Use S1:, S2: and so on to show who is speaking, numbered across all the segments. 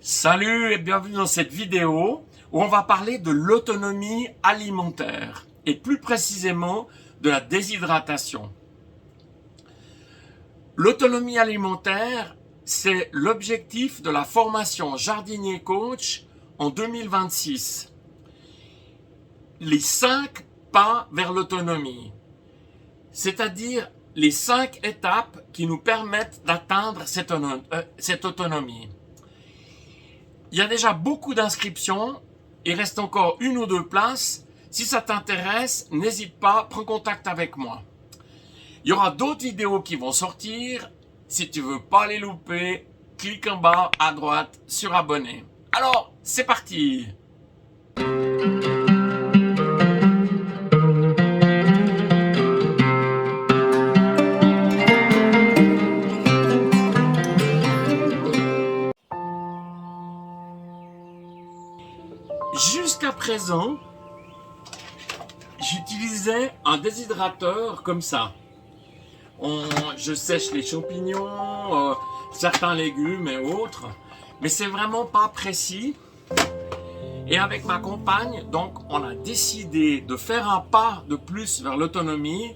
S1: Salut et bienvenue dans cette vidéo où on va parler de l'autonomie alimentaire et plus précisément de la déshydratation. L'autonomie alimentaire, c'est l'objectif de la formation jardinier coach en 2026. Les 5 pas vers l'autonomie, c'est-à-dire les 5 étapes qui nous permettent d'atteindre cette autonomie. Il y a déjà beaucoup d'inscriptions, il reste encore 1 ou 2 places. Si ça t'intéresse, n'hésite pas, prends contact avec moi. Il y aura d'autres vidéos qui vont sortir. Si tu veux pas les louper, clique en bas à droite sur abonner. Alors, c'est parti! Jusqu'à présent, j'utilisais un déshydrateur comme ça. Je sèche les champignons, certains légumes et autres, mais c'est vraiment pas précis. Et avec ma compagne, donc, on a décidé de faire un pas de plus vers l'autonomie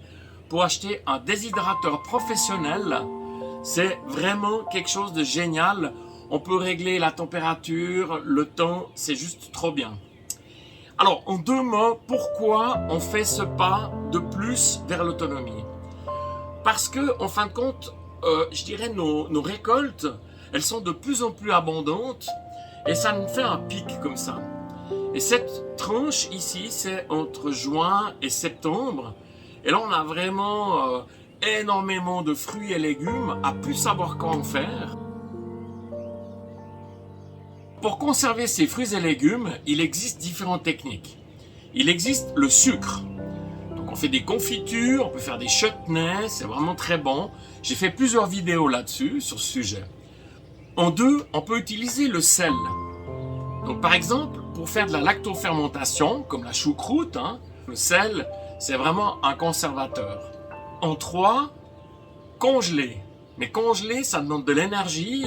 S1: pour acheter un déshydrateur professionnel. C'est vraiment quelque chose de génial. On peut régler la température, le temps, c'est juste trop bien. Alors, en 2 mots, pourquoi on fait ce pas de plus vers l'autonomie? Parce que, en fin de compte, je dirais nos récoltes, elles sont de plus en plus abondantes et ça nous fait un pic comme ça. Et cette tranche ici, c'est entre juin et septembre. Et là, on a vraiment énormément de fruits et légumes à plus savoir quoi en faire. Pour conserver ces fruits et légumes, il existe différentes techniques. Il existe le sucre. Donc on fait des confitures, on peut faire des chutneys, c'est vraiment très bon. J'ai fait plusieurs vidéos là-dessus, sur ce sujet. En 2, on peut utiliser le sel. Donc par exemple, pour faire de la lactofermentation, comme la choucroute, le sel, c'est vraiment un conservateur. En 3, congeler. Mais congeler, ça demande de l'énergie.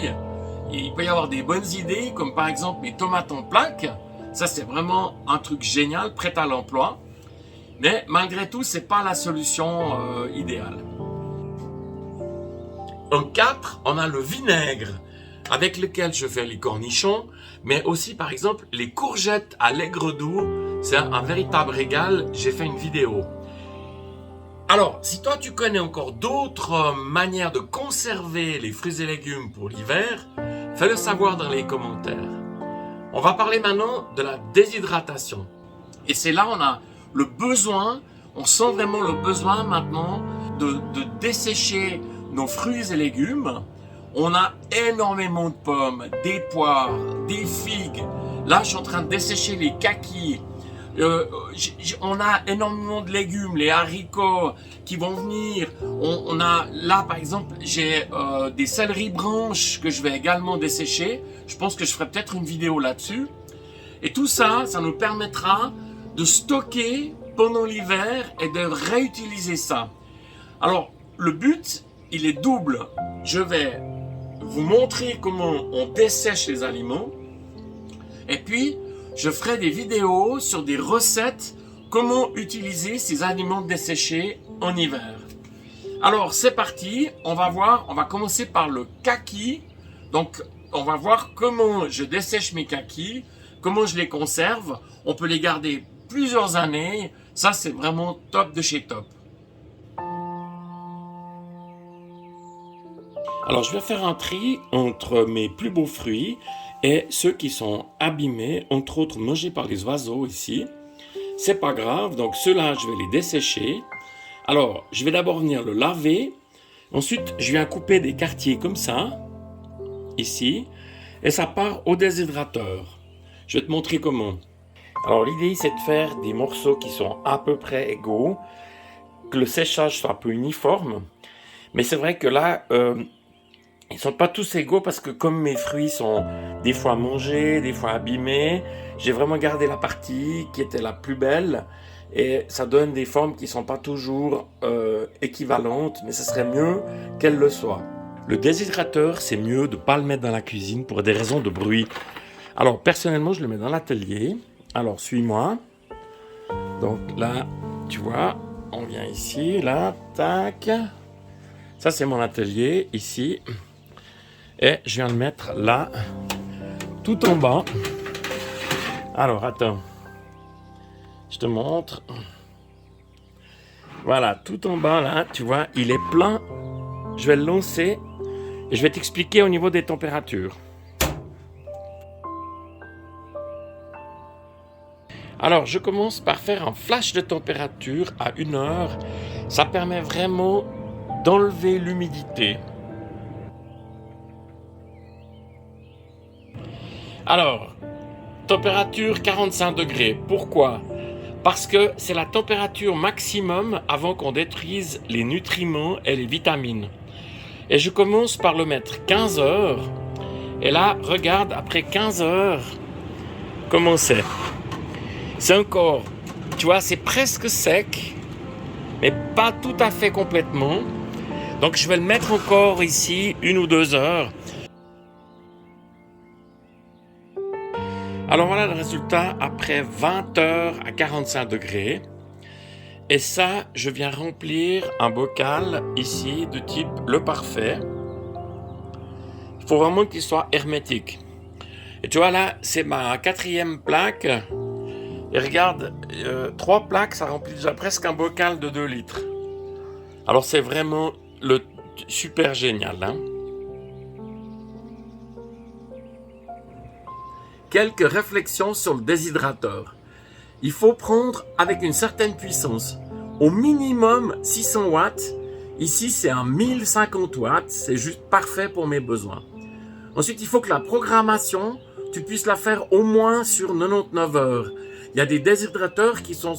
S1: Il peut y avoir des bonnes idées, comme par exemple les tomates en plaques. Ça, c'est vraiment un truc génial, prêt à l'emploi. Mais malgré tout, c'est pas la solution idéale. En 4, on a le vinaigre, avec lequel je fais les cornichons, mais aussi par exemple les courgettes à l'aigre doux. C'est un véritable régal, j'ai fait une vidéo. Alors, si toi tu connais encore d'autres manières de conserver les fruits et légumes pour l'hiver, fais-le savoir dans les commentaires. On va parler maintenant de la déshydratation. Et c'est là on a le besoin, on sent vraiment le besoin maintenant de dessécher nos fruits et légumes. On a énormément de pommes, des poires, des figues. Là, je suis en train de dessécher les kakis. On a énormément de légumes, les haricots qui vont venir. On a là par exemple, j'ai des céleris branches que je vais également dessécher. Je pense que je ferai peut-être une vidéo là-dessus. Et tout ça, ça nous permettra de stocker pendant l'hiver et de réutiliser ça. Alors, le but, il est double. Je vais vous montrer comment on dessèche les aliments. Et puis, je ferai des vidéos sur des recettes, comment utiliser ces aliments desséchés en hiver. Alors, c'est parti, on va commencer par le kaki. Donc, on va voir comment je dessèche mes kakis, comment je les conserve. On peut les garder plusieurs années. Ça, c'est vraiment top de chez top. Alors, je vais faire un tri entre mes plus beaux fruits et ceux qui sont abîmés, entre autres mangés par les oiseaux ici. C'est pas grave, donc ceux-là, je vais les dessécher. Alors, je vais d'abord venir le laver. Ensuite, je viens couper des quartiers comme ça, ici, et ça part au déshydrateur. Je vais te montrer comment. Alors, l'idée, c'est de faire des morceaux qui sont à peu près égaux, que le séchage soit un peu uniforme. Mais c'est vrai que là, ils sont pas tous égaux parce que comme mes fruits sont des fois mangés, des fois abîmés, j'ai vraiment gardé la partie qui était la plus belle et ça donne des formes qui sont pas toujours équivalentes, mais ce serait mieux qu'elles le soient. Le déshydrateur, c'est mieux de ne pas le mettre dans la cuisine pour des raisons de bruit. Alors, personnellement, je le mets dans l'atelier. Alors, suis-moi. Donc là, tu vois, on vient ici, là, tac. Ça, c'est mon atelier, ici. Et je viens le mettre là, tout en bas. Alors, attends. Je te montre. Voilà, tout en bas, là, tu vois, il est plein. Je vais le lancer et je vais t'expliquer au niveau des températures. Alors, je commence par faire un flash de température à 1 heure. Ça permet vraiment d'enlever l'humidité. Alors, température 45 degrés. Pourquoi ? Parce que c'est la température maximum avant qu'on détruise les nutriments et les vitamines. Et je commence par le mettre 15 heures. Et là, regarde, après 15 heures, comment c'est ? C'est encore, tu vois, c'est presque sec, mais pas tout à fait complètement. Donc je vais le mettre encore ici 1 ou 2 heures. Alors voilà le résultat après 20 heures à 45 degrés. Et ça, je viens remplir un bocal ici de type le parfait. Il faut vraiment qu'il soit hermétique. Et tu vois là, c'est ma 4e plaque. Et regarde, 3 plaques, ça remplit déjà presque un bocal de 2 litres. Alors c'est vraiment super génial. Hein. Quelques réflexions sur le déshydrateur. Il faut prendre avec une certaine puissance. Au minimum 600 watts. Ici, c'est un 1050 watts. C'est juste parfait pour mes besoins. Ensuite, il faut que la programmation, tu puisses la faire au moins sur 99 heures. Il y a des déshydrateurs qui sont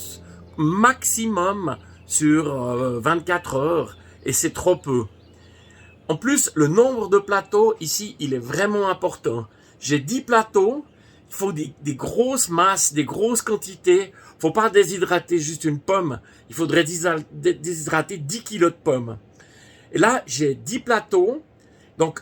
S1: maximum sur 24 heures et c'est trop peu. En plus, le nombre de plateaux ici, il est vraiment important. J'ai 10 plateaux. Il faut des grosses masses, des grosses quantités. Il ne faut pas déshydrater juste une pomme. Il faudrait déshydrater 10 kilos de pommes. Et là, j'ai 10 plateaux. Donc,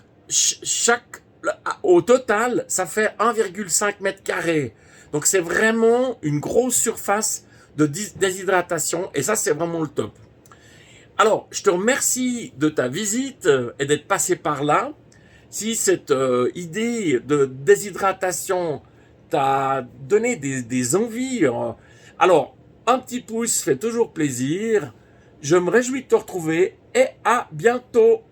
S1: au total, ça fait 1,5 mètre carré. Donc, c'est vraiment une grosse surface de déshydratation. Et ça, c'est vraiment le top. Alors, je te remercie de ta visite et d'être passé par là. Si cette idée de déshydratation t'a donné des envies, alors un petit pouce fait toujours plaisir. Je me réjouis de te retrouver et à bientôt.